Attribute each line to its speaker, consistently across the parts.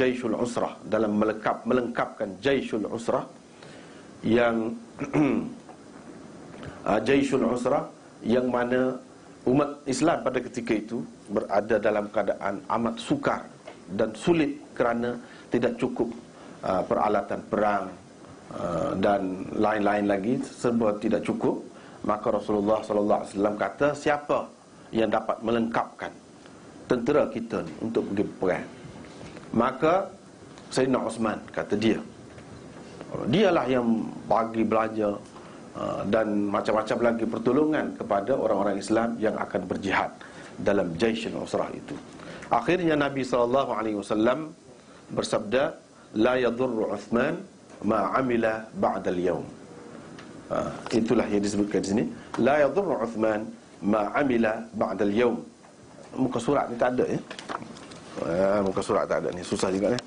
Speaker 1: Jaishul Usrah, dalam melengkapkan Jaishul Usrah yang Jaishul Usrah yang mana umat Islam pada ketika itu berada dalam keadaan amat sukar dan sulit kerana tidak cukup peralatan perang dan lain-lain lagi, serba tidak cukup. Maka Rasulullah sallallahu alaihi wasallam kata, siapa yang dapat melengkapkan tentera kita ni untuk pergi perang? Maka Sayyidina Uthman kata dialah yang bagi belanja dan macam-macam lagi pertolongan kepada orang-orang Islam yang akan berjihad dalam Jaishul Usrah itu. Akhirnya Nabi SAW bersabda, la yadurru Uthman ma amila ba'dal yawm. Itulah yang disebutkan di sini, la yadurru Uthman ma amila ba'dal yawm. Muka surat ni tak ada ya. Muka surat tak ada ni, susah juga ni.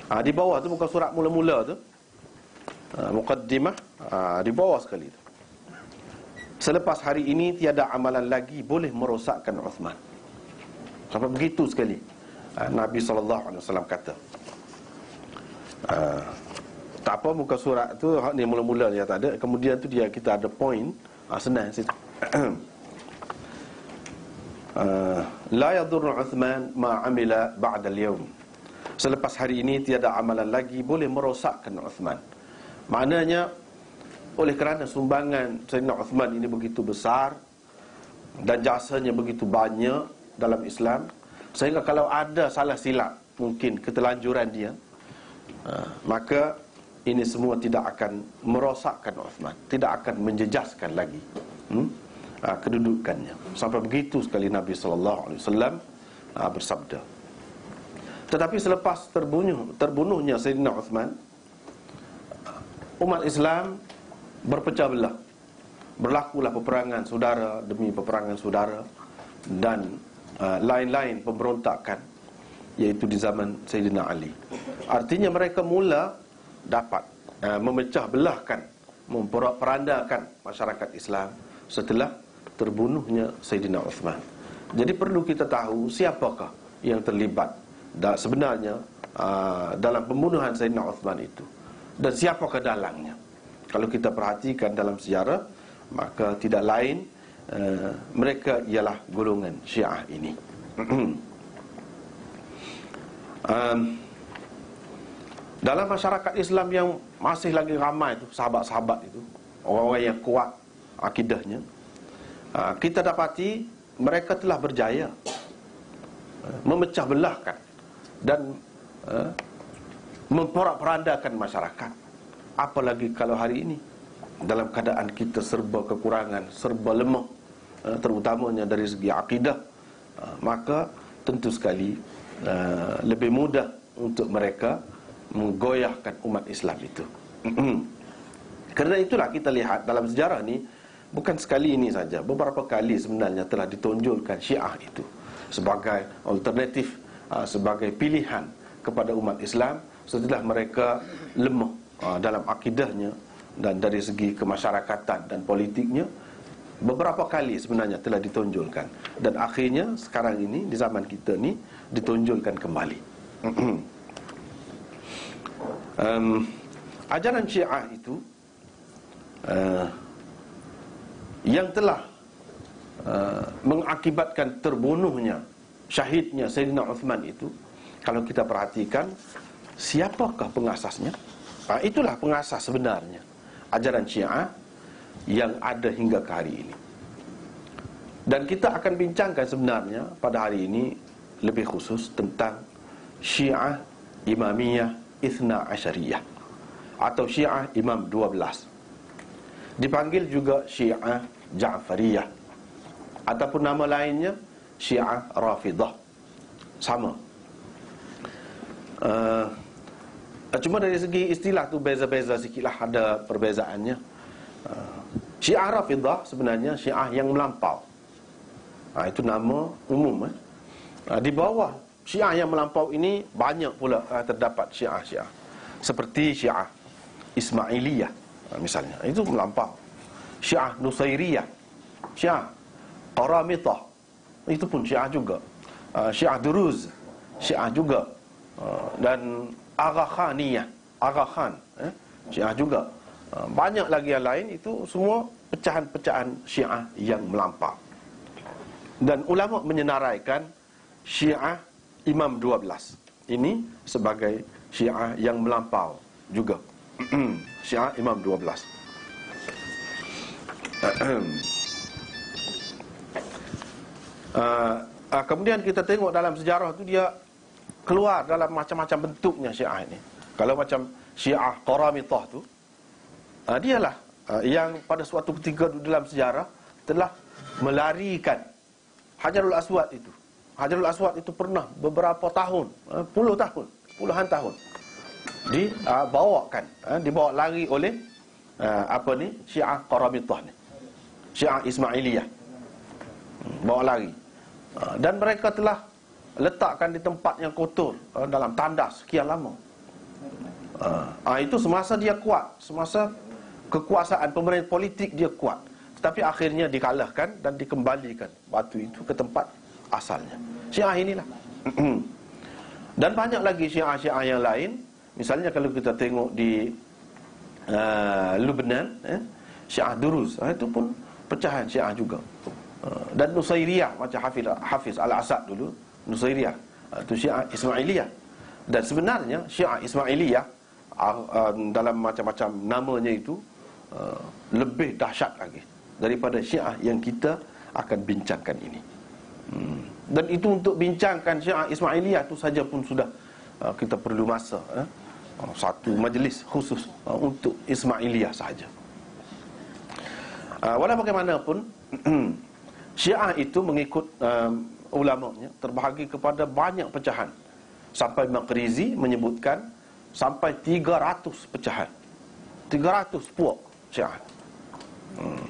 Speaker 1: Di bawah tu muka surat mula-mula tu, muqaddimah, di bawah sekali tu. Selepas hari ini tiada amalan lagi boleh merosakkan Uthman. Sampai begitu sekali Nabi SAW kata. Tak apa, muka surat tu ni mula-mula dia tak ada. Kemudian tu kita ada point, senang situ. La yadurru Uthman ma amila ba'dal yawm. Selepas hari ini tiada amalan lagi boleh merosakkan Uthman. Maknanya oleh kerana sumbangan Sayyidina Uthman ini begitu besar dan jasanya begitu banyak dalam Islam, sehingga kalau ada salah silap, mungkin ketelanjuran dia, maka ini semua tidak akan merosakkan Uthman, tidak akan menjejaskan lagi kedudukannya. Sampai begitu sekali Nabi SAW bersabda. Tetapi selepas terbunuhnya Sayyidina Uthman, umat Islam berpecah belah. Berlakulah peperangan saudara demi peperangan saudara dan lain-lain pemberontakan, iaitu di zaman Sayyidina Ali. Artinya mereka mula dapat memecah belahkan, memperandakan masyarakat Islam setelah terbunuhnya Sayyidina Uthman. Jadi perlu kita tahu siapakah yang terlibat sebenarnya dalam pembunuhan Sayyidina Uthman itu, dan siapakah dalangnya. Kalau kita perhatikan dalam sejarah, maka tidak lain mereka ialah golongan Syiah ini. Dalam masyarakat Islam yang masih lagi ramai itu, sahabat-sahabat itu, orang-orang yang kuat akidahnya, kita dapati mereka telah berjaya memecah belahkan dan memporak-porandakan masyarakat. Apalagi kalau hari ini dalam keadaan kita serba kekurangan, serba lemah, terutamanya dari segi akidah, maka tentu sekali lebih mudah untuk mereka menggoyahkan umat Islam itu. Kerana itulah kita lihat dalam sejarah ni, bukan sekali ini saja, beberapa kali sebenarnya telah ditonjolkan Syiah itu sebagai alternatif, sebagai pilihan kepada umat Islam setelah mereka lemah dalam akidahnya dan dari segi kemasyarakatan dan politiknya. Beberapa kali sebenarnya telah ditonjolkan, dan akhirnya sekarang ini di zaman kita ni ditonjolkan kembali. Ajaran Syiah itu yang telah mengakibatkan terbunuhnya, syahidnya Sayyidina Uthman itu, kalau kita perhatikan siapakah pengasasnya? Itulah pengasas sebenarnya ajaran Syiah yang ada hingga ke hari ini. Dan kita akan bincangkan sebenarnya pada hari ini lebih khusus tentang Syiah Imamiyah Ithna Asyariyah atau Syiah Imam 12. Dipanggil juga Syiah Ja'fariyah ataupun nama lainnya Syiah Rafidah. Sama. Cuma dari segi istilah tu beza-beza sikitlah, ada perbezaannya. Syiah Rafidah sebenarnya Syiah yang melampau. Itu nama umum. Di bawah Syiah yang melampau ini banyak pula terdapat Syiah-Syiah. Seperti Syiah Ismailiyah misalnya, itu melampau. Syiah Nusairiyah, Syiah Qaramitah, itu pun Syiah juga. Syiah Duruz, Syiah juga. Dan Agha Khaniyah, Agha Khan, Syiah juga. Banyak lagi yang lain, itu semua pecahan-pecahan Syiah yang melampau. Dan ulama menyenaraikan Syiah Imam 12 ini sebagai Syiah yang melampau juga. Syiah Imam 12. Kemudian kita tengok dalam sejarah tu, dia keluar dalam macam-macam bentuknya Syiah ini. Kalau macam Syiah Qaramitah tu, dialah yang pada suatu ketika dalam sejarah telah melarikan Hajarul Aswad itu. Hajarul Aswad itu pernah beberapa tahun, puluhan tahun dibawa lari oleh Syiah Qaramitah ni, Syiah Ismailiyah, bawa lari. Dan mereka telah letakkan di tempat yang kotor, dalam tandas sekian lama. Itu semasa dia kuat, semasa kekuasaan pemerintah politik dia kuat. Tetapi akhirnya dikalahkan dan dikembalikan batu itu ke tempat asalnya. Syiah inilah. Dan banyak lagi Syiah-Syiah yang lain. Misalnya kalau kita tengok di Lebanon, Syiah Duruz, itu pun pecahan Syiah juga. Dan Nusairiyah, macam Hafiz Al-Asad dulu, Nusairiyah, itu Syiah Ismailiyah. Dan sebenarnya Syiah Ismailiyah dalam macam-macam namanya itu lebih dahsyat lagi daripada Syiah yang kita akan bincangkan ini. Dan itu untuk bincangkan Syiah Ismailiyah itu saja pun sudah kita perlu masa, satu majlis khusus untuk Ismailiyah saja. Walau bagaimanapun, Syiah itu mengikut ulamanya terbahagi kepada banyak pecahan. Sampai Maqrizi menyebutkan sampai 300 pecahan, 300 puak Syiah.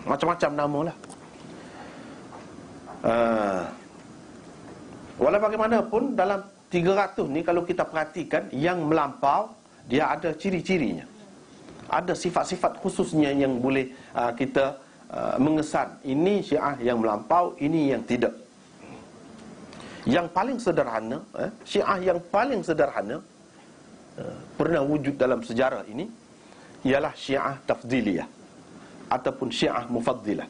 Speaker 1: Macam-macam nama lah. Walau bagaimanapun, dalam 300 ni kalau kita perhatikan, yang melampau dia ada ciri-cirinya, ada sifat-sifat khususnya yang boleh kita mengesan ini Syiah yang melampau, ini yang tidak. Yang paling sederhana, Syiah yang paling sederhana pernah wujud dalam sejarah ini ialah Syiah Tafdiliyah ataupun Syiah Mufaddilah.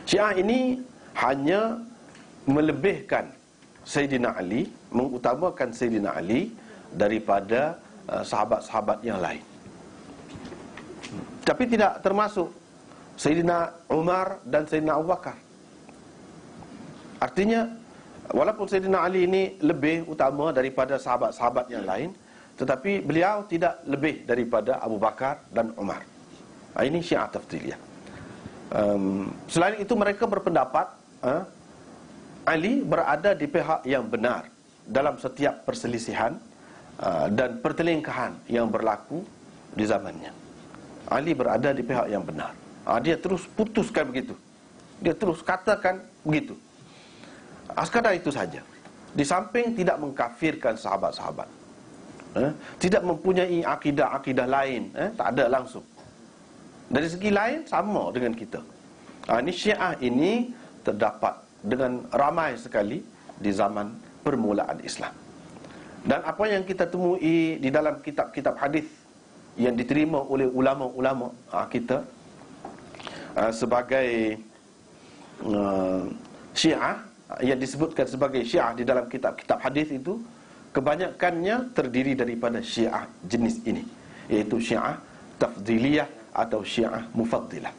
Speaker 1: Syiah ini hanya melebihkan Sayyidina Ali, mengutamakan Sayyidina Ali daripada sahabat-sahabat yang lain. Tapi tidak termasuk Sayyidina Umar dan Sayyidina Abu Bakar. Artinya, walaupun Sayyidina Ali ini lebih utama daripada sahabat-sahabat yang lain, tetapi beliau tidak lebih daripada Abu Bakar dan Umar. Ini Syiah Tafdiliyah. Selain itu, mereka berpendapat Ali berada di pihak yang benar dalam setiap perselisihan dan pertelingkahan yang berlaku di zamannya. Ali berada di pihak yang benar. Dia terus putuskan begitu, dia terus katakan begitu. Sekadar itu saja. Di samping tidak mengkafirkan sahabat-sahabat, tidak mempunyai akidah-akidah lain, tak ada langsung. Dari segi lain sama dengan kita. Ini Syiah ini terdapat dengan ramai sekali di zaman permulaan Islam. Dan apa yang kita temui di dalam kitab-kitab hadis yang diterima oleh ulama-ulama kita sebagai Syiah, yang disebutkan sebagai Syiah di dalam kitab-kitab hadis itu, kebanyakannya terdiri daripada Syiah jenis ini, iaitu Syiah Tafdiliyah atau Syiah Mufaddilah.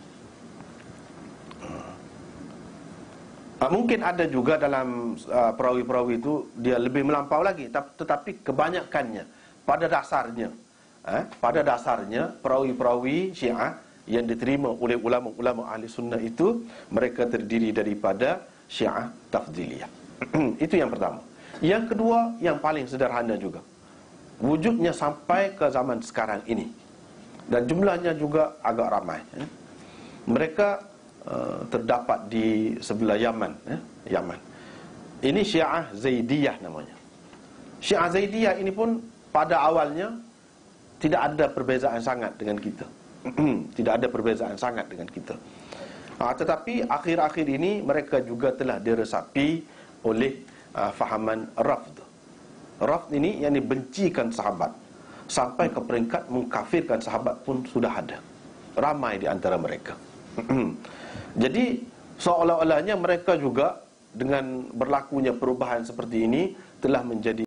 Speaker 1: Mungkin ada juga dalam perawi-perawi itu dia lebih melampau lagi, tetapi kebanyakannya pada dasarnya perawi-perawi Syiah yang diterima oleh ulama-ulama ahli sunnah itu, mereka terdiri daripada Syiah Tafdiliyah. Itu yang pertama. Yang kedua, yang paling sederhana juga, wujudnya sampai ke zaman sekarang ini, dan jumlahnya juga agak ramai. Mereka terdapat di sebelah Yaman. Yaman. Ini Syiah Zaidiyah namanya. Syiah Zaidiyah ini pun pada awalnya tidak ada perbezaan sangat dengan kita. Tidak ada perbezaan sangat dengan kita. Tetapi akhir-akhir ini mereka juga telah diresapi oleh fahaman Rafd, Rafd ini yang dibencikan sahabat, sampai ke peringkat mengkafirkan sahabat pun sudah ada. Ramai di antara mereka. Jadi seolah-olahnya mereka juga dengan berlakunya perubahan seperti ini telah menjadi